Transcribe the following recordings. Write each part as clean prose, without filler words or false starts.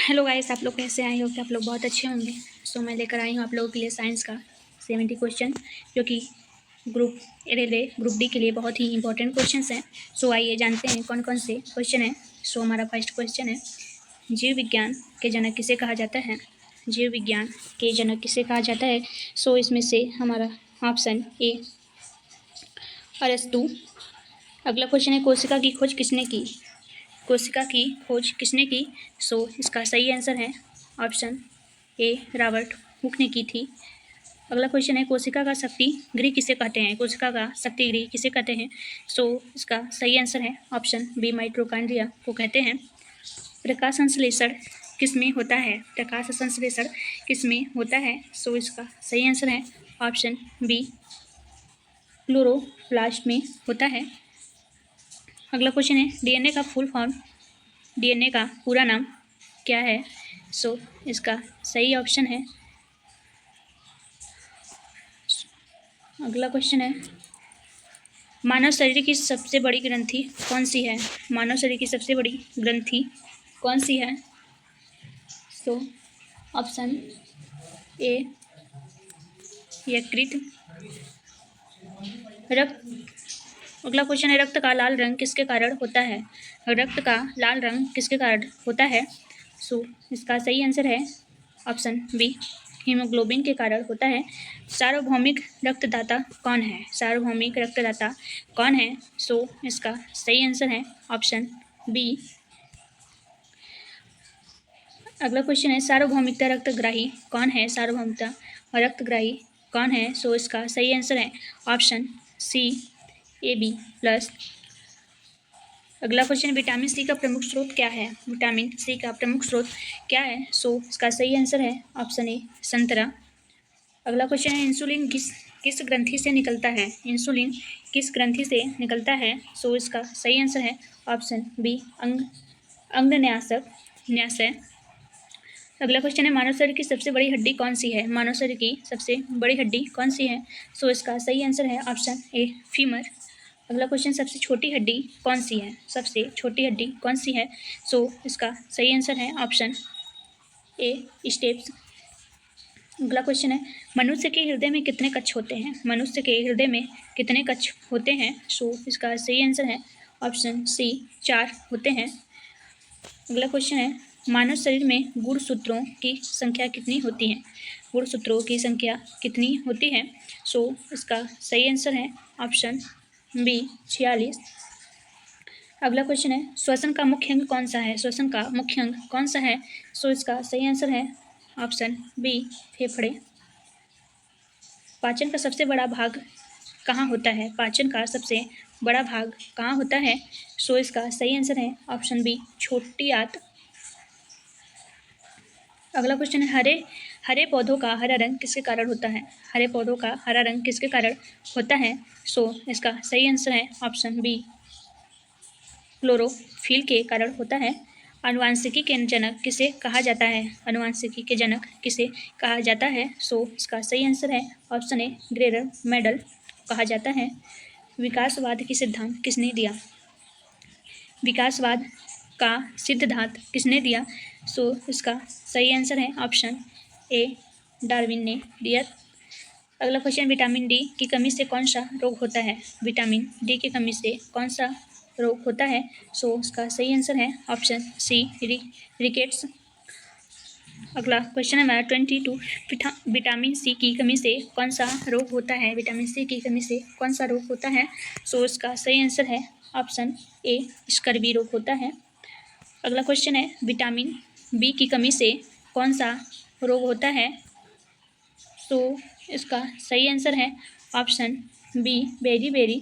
Hello guys, आप लोग कैसे आए हो कि आप लोग बहुत अच्छे होंगे। सो मैं लेकर आई हूँ आप लोगों के लिए साइंस का 70 क्वेश्चन, जो कि ग्रुप रेलवे ग्रुप डी के लिए बहुत ही इंपॉर्टेंट क्वेश्चंस हैं। सो आइए जानते हैं कौन कौन से क्वेश्चन हैं। सो हमारा फर्स्ट क्वेश्चन है, जीव विज्ञान के जनक किसे कहा जाता है। जीव विज्ञान के जनक किसे कहा जाता है। सो इसमें से हमारा ऑप्शन ए अरस्तु। अगला क्वेश्चन है, कोशिका की खोज किसने की। कोशिका की खोज किसने की। सो इसका सही आंसर है ऑप्शन ए रॉबर्ट हुक ने की थी। अगला क्वेश्चन है, कोशिका का शक्ति गृह किसे कहते हैं। कोशिका का शक्ति गृह किसे कहते हैं। सो इसका सही आंसर है ऑप्शन बी माइटोकॉन्ड्रिया को कहते हैं। प्रकाश संश्लेषण किसमें होता है। प्रकाश संश्लेषण किसमें होता है। सो इसका सही आंसर है ऑप्शन बी क्लोरोप्लास्ट में होता है। अगला क्वेश्चन है, डीएनए का फुल फॉर्म, डीएनए का पूरा नाम क्या है। सो इसका सही ऑप्शन है, अगला क्वेश्चन है, मानव शरीर की सबसे बड़ी ग्रंथि कौन सी है। मानव शरीर की सबसे बड़ी ग्रंथि कौन सी है। सो ऑप्शन ए यकृत। रक्त, अगला क्वेश्चन है, रक्त का लाल रंग किसके कारण होता है। रक्त का लाल रंग किसके कारण होता है। सो इसका सही आंसर है ऑप्शन बी हीमोग्लोबिन के कारण होता है। सार्वभौमिक रक्तदाता कौन है। सार्वभौमिक रक्तदाता कौन है। सो इसका सही आंसर है ऑप्शन बी। अगला क्वेश्चन है, सार्वभौमिकता रक्तग्राही कौन है। सार्वभौमिकता रक्तग्राही कौन है। सो इसका सही आंसर है ऑप्शन सी AB प्लस। अगला क्वेश्चन, विटामिन सी का प्रमुख स्रोत क्या है। विटामिन सी का प्रमुख स्रोत क्या है। सो इसका सही आंसर है ऑप्शन ए संतरा। अगला क्वेश्चन है, इंसुलिन किस ग्रंथि से निकलता है। इंसुलिन किस ग्रंथि से निकलता है। सो इसका सही आंसर है ऑप्शन बी अंगन्यासक न्यासय। अगला क्वेश्चन है, मानव शरीर की सबसे बड़ी हड्डी कौन सी है। मानव शरीर की सबसे बड़ी हड्डी कौन सी है। सो इसका सही आंसर है ऑप्शन ए फीमर। अगला क्वेश्चन, सबसे छोटी हड्डी कौन सी है। सबसे छोटी हड्डी कौन सी है। सो इसका सही आंसर है ऑप्शन ए स्टेप्स। अगला क्वेश्चन है, मनुष्य के हृदय में कितने कक्ष होते हैं। मनुष्य के हृदय में कितने कक्ष होते हैं। सो इसका सही आंसर है ऑप्शन सी 4 होते हैं। अगला क्वेश्चन है, मानव शरीर में गुणसूत्रों की संख्या कितनी होती है। गुणसूत्रों की संख्या कितनी होती है। सो इसका सही आंसर है ऑप्शन बी 46। अगला क्वेश्चन है, श्वसन का मुख्य अंग कौन सा है। श्वसन का मुख्य अंग कौन सा है। सो इसका सही आंसर है ऑप्शन बी फेफड़े। पाचन का सबसे बड़ा भाग कहाँ होता है। पाचन का सबसे बड़ा भाग कहाँ होता है। सो इसका सही आंसर है ऑप्शन बी छोटी आंत। अगला क्वेश्चन है, हरे पौधों का हरा रंग किसके कारण होता है। हरे पौधों का हरा रंग किसके कारण होता है। सो इसका सही आंसर है ऑप्शन बी क्लोरोफिल के कारण होता है। आनुवांशिकी के जनक किसे कहा जाता है। आनुवांशिकी के जनक किसे कहा जाता है। सो इसका सही आंसर है ऑप्शन ए ग्रेगर मेंडल कहा जाता है। विकासवाद की सिद्धांत किसने दिया। विकासवाद का सिद्धांत किसने दिया। सो इसका सही आंसर है ऑप्शन ए डार्विन ने दिया। अगला क्वेश्चन, विटामिन डी की कमी से कौन सा रोग होता है। विटामिन डी की कमी से कौन सा रोग होता है। सो इसका सही आंसर है ऑप्शन सी रिकेट्स। अगला क्वेश्चन है हमारा 22, विटामिन सी की कमी से कौन सा रोग होता है। विटामिन सी की कमी से कौन सा रोग होता है। सो इसका सही आंसर है ऑप्शन ए स्कर्वी रोग होता है। अगला क्वेश्चन है, विटामिन बी की कमी से कौन सा रोग होता है। सो इसका सही आंसर है ऑप्शन बी बेरी।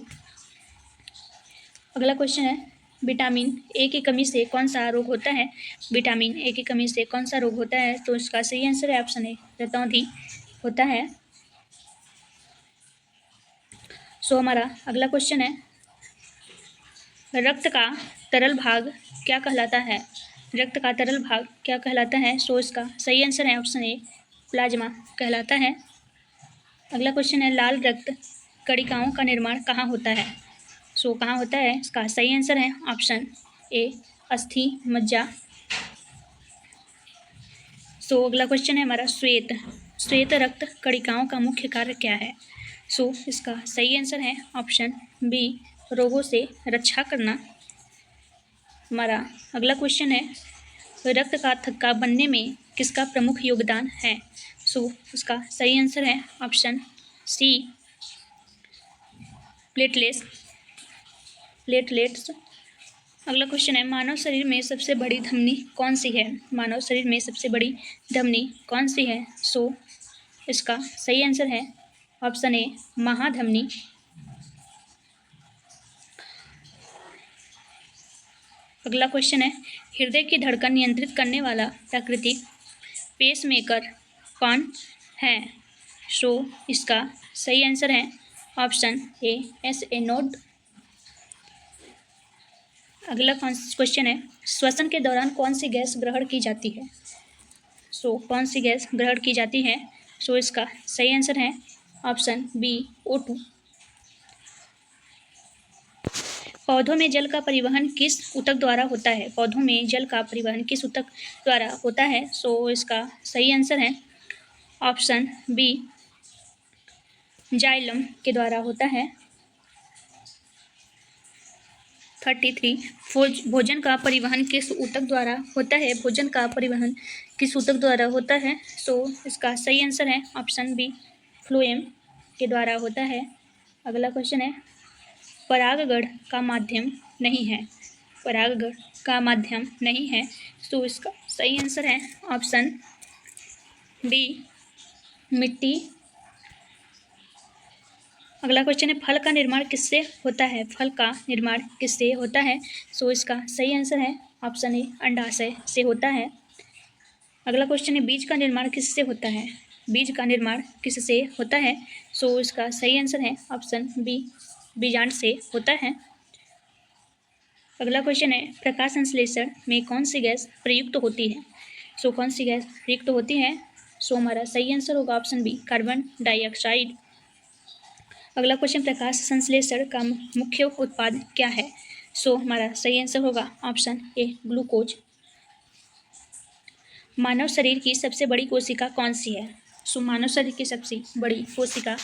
अगला क्वेश्चन है, विटामिन ए की कमी से कौन सा रोग होता है। विटामिन ए की कमी से कौन सा रोग होता है। तो इसका सही आंसर है ऑप्शन ए रतौंधी होता है। सो हमारा अगला क्वेश्चन है, रक्त का तरल भाग क्या कहलाता है। रक्त का तरल भाग क्या कहलाता है। सो इसका सही आंसर है ऑप्शन ए प्लाज्मा कहलाता है। अगला क्वेश्चन है, लाल रक्त कणिकाओं का निर्माण कहाँ होता है। सो कहाँ होता है। इसका सही आंसर है ऑप्शन ए अस्थि मज्जा। सो अगला क्वेश्चन है हमारा श्वेत श्वेत रक्त कणिकाओं का मुख्य कार्य क्या है। सो इसका सही आंसर है ऑप्शन बी, रोगों से रक्षा करना। हमारा अगला क्वेश्चन है रक्त का थक्का बनने में किसका प्रमुख योगदान है। सो इसका सही आंसर है ऑप्शन सी, प्लेटलेट्स प्लेटलेट्स। अगला क्वेश्चन है मानव शरीर में सबसे बड़ी धमनी कौन सी है। मानव शरीर में सबसे बड़ी धमनी कौन सी है। सो इसका सही आंसर है ऑप्शन ए, महाधमनी। अगला क्वेश्चन है हृदय की धड़कन नियंत्रित करने वाला प्राकृतिक पेसमेकर कौन है। सो इसका सही आंसर है ऑप्शन ए, SA नोड। अगला क्वेश्चन है श्वसन के दौरान कौन सी गैस ग्रहण की जाती है। सो कौन सी गैस ग्रहण की जाती है। सो इसका सही आंसर है ऑप्शन बी, O2। पौधों में जल का परिवहन किस ऊतक द्वारा होता है। पौधों में जल का परिवहन किस ऊतक द्वारा होता है। सो इसका सही आंसर है ऑप्शन बी, जाइलम के द्वारा होता है। 33 भोजन का परिवहन किस ऊतक द्वारा होता है। भोजन का परिवहन किस ऊतक द्वारा होता है। सो इसका सही आंसर है ऑप्शन बी, फ्लोएम के द्वारा होता है। अगला क्वेश्चन है परागगण का माध्यम नहीं है। परागगण का माध्यम नहीं है। सो इसका सही आंसर है ऑप्शन डी, मिट्टी। अगला क्वेश्चन है फल का निर्माण किससे होता है। फल का निर्माण किससे होता है। सो इसका सही आंसर है ऑप्शन ए, अंडाशय से होता है। अगला क्वेश्चन है बीज का निर्माण किससे होता है। बीज का निर्माण किससे होता है। सो इसका सही आंसर है ऑप्शन बी, बीजांड से होता है। अगला क्वेश्चन है प्रकाश संश्लेषण में कौन सी गैस प्रयुक्त होती है। सो कौन सी गैस प्रयुक्त होती है। सो हमारा सही आंसर होगा ऑप्शन बी, कार्बन डाइऑक्साइड। अगला क्वेश्चन प्रकाश संश्लेषण का मुख्य उत्पाद क्या है। सो हमारा सही आंसर होगा ऑप्शन ए, ग्लूकोज। मानव शरीर की सबसे बड़ी कोशिका कौन सी है। सो मानव शरीर की सबसे बड़ी कोशिका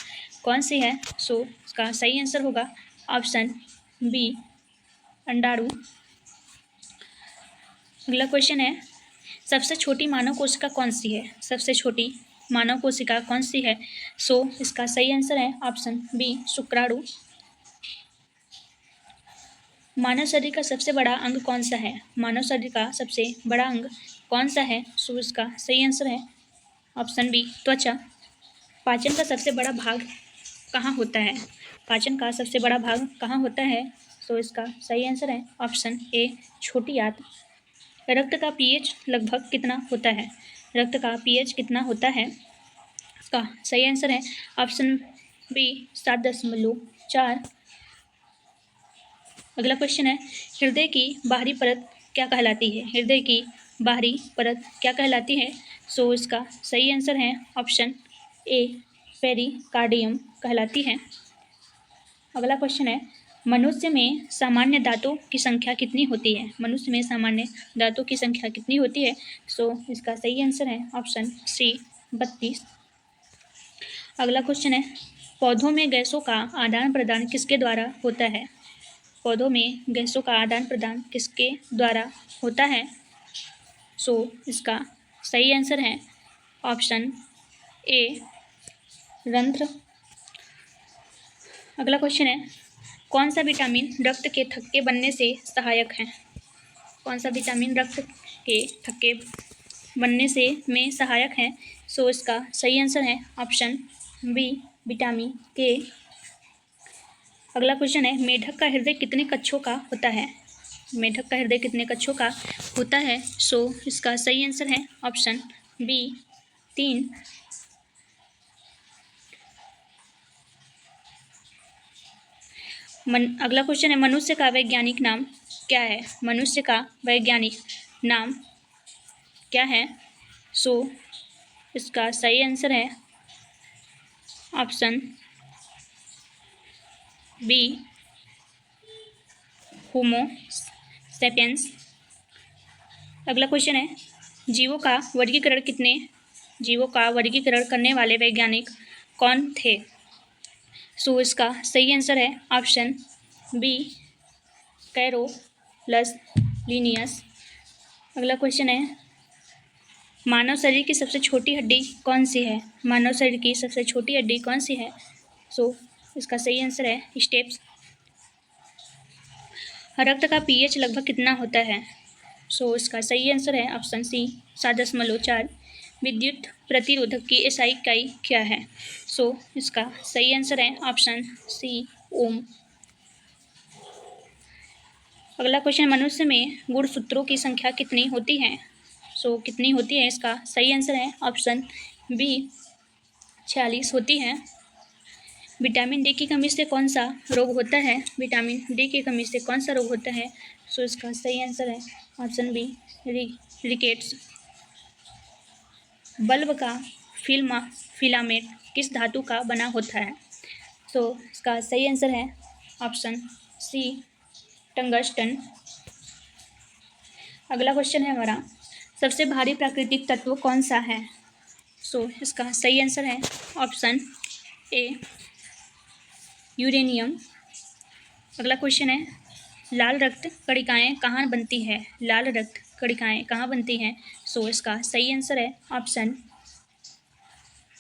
कौन सी है। सो इसका सही आंसर होगा ऑप्शन बी, अंडाणु। अगला क्वेश्चन है सबसे छोटी मानव कोशिका कौन सी है। सबसे छोटी मानव कोशिका कौन सी है। सो इसका सही आंसर है ऑप्शन बी, शुक्राणु। मानव शरीर का सबसे बड़ा अंग कौन सा है। मानव शरीर का सबसे बड़ा अंग कौन सा है। सो इसका सही आंसर है ऑप्शन बी, त्वचा। पाचन का सबसे बड़ा भाग कहाँ होता है। पाचन का सबसे बड़ा भाग कहाँ होता है। सो इसका सही आंसर है ऑप्शन ए, छोटी आंत। रक्त का पीएच लगभग कितना होता है। रक्त का पीएच कितना होता है। इसका सही आंसर है ऑप्शन बी, 7.4। अगला क्वेश्चन है हृदय की बाहरी परत क्या कहलाती है। हृदय की बाहरी परत क्या कहलाती है। सो इसका सही आंसर है ऑप्शन ए, पेरिकार्डियम कहलाती है। अगला क्वेश्चन है मनुष्य में सामान्य दांतों की संख्या कितनी होती है। मनुष्य में सामान्य दांतों की संख्या कितनी होती है। सो इसका सही आंसर है ऑप्शन सी, 32। अगला क्वेश्चन है पौधों में गैसों का आदान प्रदान किसके द्वारा होता है। पौधों में गैसों का आदान प्रदान किसके द्वारा होता है। सो इसका सही आंसर है ऑप्शन ए, रंध्र। अगला क्वेश्चन है कौन सा विटामिन रक्त के थक्के बनने से सहायक है। कौन सा विटामिन रक्त के थक्के बनने से में सहायक है। सो इसका सही आंसर है ऑप्शन बी, विटामिन के। अगला क्वेश्चन है मेढक का हृदय कितने कक्षों का होता है। मेढक का हृदय कितने कक्षों का होता है। सो इसका सही आंसर है ऑप्शन बी, 3। अगला क्वेश्चन है मनुष्य का वैज्ञानिक नाम क्या है। मनुष्य का वैज्ञानिक नाम क्या है। सो इसका सही आंसर है ऑप्शन बी, होमो सेपियंस। अगला क्वेश्चन है जीवों का वर्गीकरण करने वाले वैज्ञानिक कौन थे? सो इसका सही आंसर है ऑप्शन बी कैरोलस लिनियस। अगला क्वेश्चन है, मानव शरीर की सबसे छोटी हड्डी कौन सी है? मानव शरीर की सबसे छोटी हड्डी कौन सी है? सो इसका सही आंसर है स्टेप्स। रक्त का पीएच लगभग कितना होता है? सो इसका सही आंसर है ऑप्शन सी 7.4। विद्युत प्रतिरोधक की एसआई इकाई क्या है? सो इसका सही आंसर है ऑप्शन सी ओम। अगला क्वेश्चन, मनुष्य में गुणसूत्रों की संख्या कितनी होती है? सो कितनी होती है? इसका सही आंसर है ऑप्शन बी 46 होती है। विटामिन डी की कमी से कौन सा रोग होता है? विटामिन डी की कमी से कौन सा रोग होता है? सो इसका सही आंसर है ऑप्शन बी रिकेट्स। बल्ब का फिलामेंट किस धातु का बना होता है? सो इसका सही आंसर है ऑप्शन सी टंगस्टन। अगला क्वेश्चन है हमारा, सबसे भारी प्राकृतिक तत्व कौन सा है? सो इसका सही आंसर है ऑप्शन ए यूरेनियम। अगला क्वेश्चन है, लाल रक्त कणिकाएं कहाँ बनती है? लाल रक्त कणिकाएं कहाँ बनती हैं? सो इसका सही आंसर है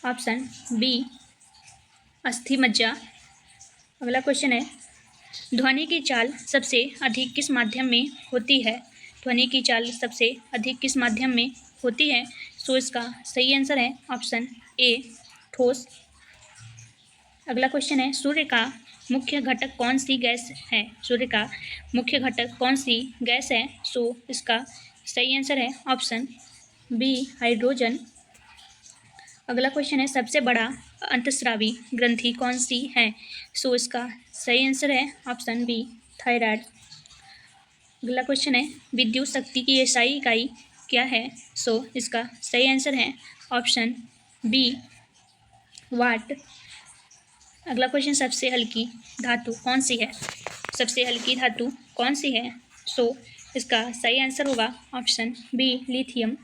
ऑप्शन बी अस्थि मज्जा। अगला क्वेश्चन है, ध्वनि की चाल सबसे अधिक किस माध्यम में होती है? ध्वनि की चाल सबसे अधिक किस माध्यम में होती है? सो इसका सही आंसर है ऑप्शन ए ठोस। अगला क्वेश्चन है, सूर्य का मुख्य घटक कौन सी गैस है? सूर्य का मुख्य घटक कौन सी गैस है? सो इसका सही आंसर है ऑप्शन बी हाइड्रोजन। अगला क्वेश्चन है, सबसे बड़ा अंतस्रावी ग्रंथि कौन सी है? सो इसका सही आंसर है ऑप्शन बी थायराइड। अगला क्वेश्चन है, विद्युत शक्ति की एसआई इकाई क्या है? सो इसका सही आंसर है ऑप्शन बी वाट। अगला क्वेश्चन, सबसे हल्की धातु कौन सी है? सबसे हल्की धातु कौन सी है? सो इसका सही आंसर होगा ऑप्शन बी लिथियम।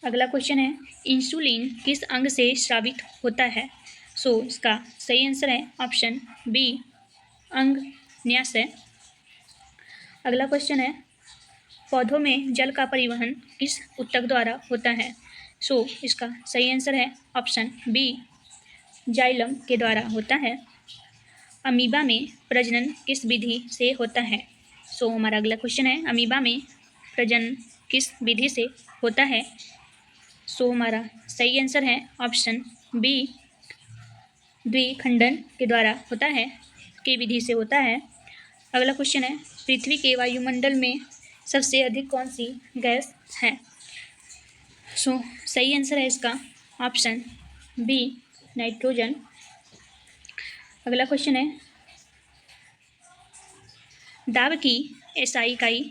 अगला क्वेश्चन है, इंसुलिन किस अंग से स्रावित होता है? सो इसका सही आंसर है ऑप्शन बी अंग न्यास। अगला क्वेश्चन है, पौधों में जल का परिवहन किस ऊतक द्वारा होता है? सो इसका सही आंसर है ऑप्शन बी जाइलम के द्वारा होता है। अमीबा में प्रजनन किस विधि से होता है? सो हमारा अगला क्वेश्चन है, अमीबा में प्रजनन किस विधि से होता है? सो हमारा सही आंसर है ऑप्शन बी द्विखंडन के द्वारा होता है, के विधि से होता है। अगला क्वेश्चन है, पृथ्वी के वायुमंडल में सबसे अधिक कौन सी गैस है? सो सही आंसर है इसका ऑप्शन बी नाइट्रोजन। अगला क्वेश्चन है, दाब की एसआई इकाई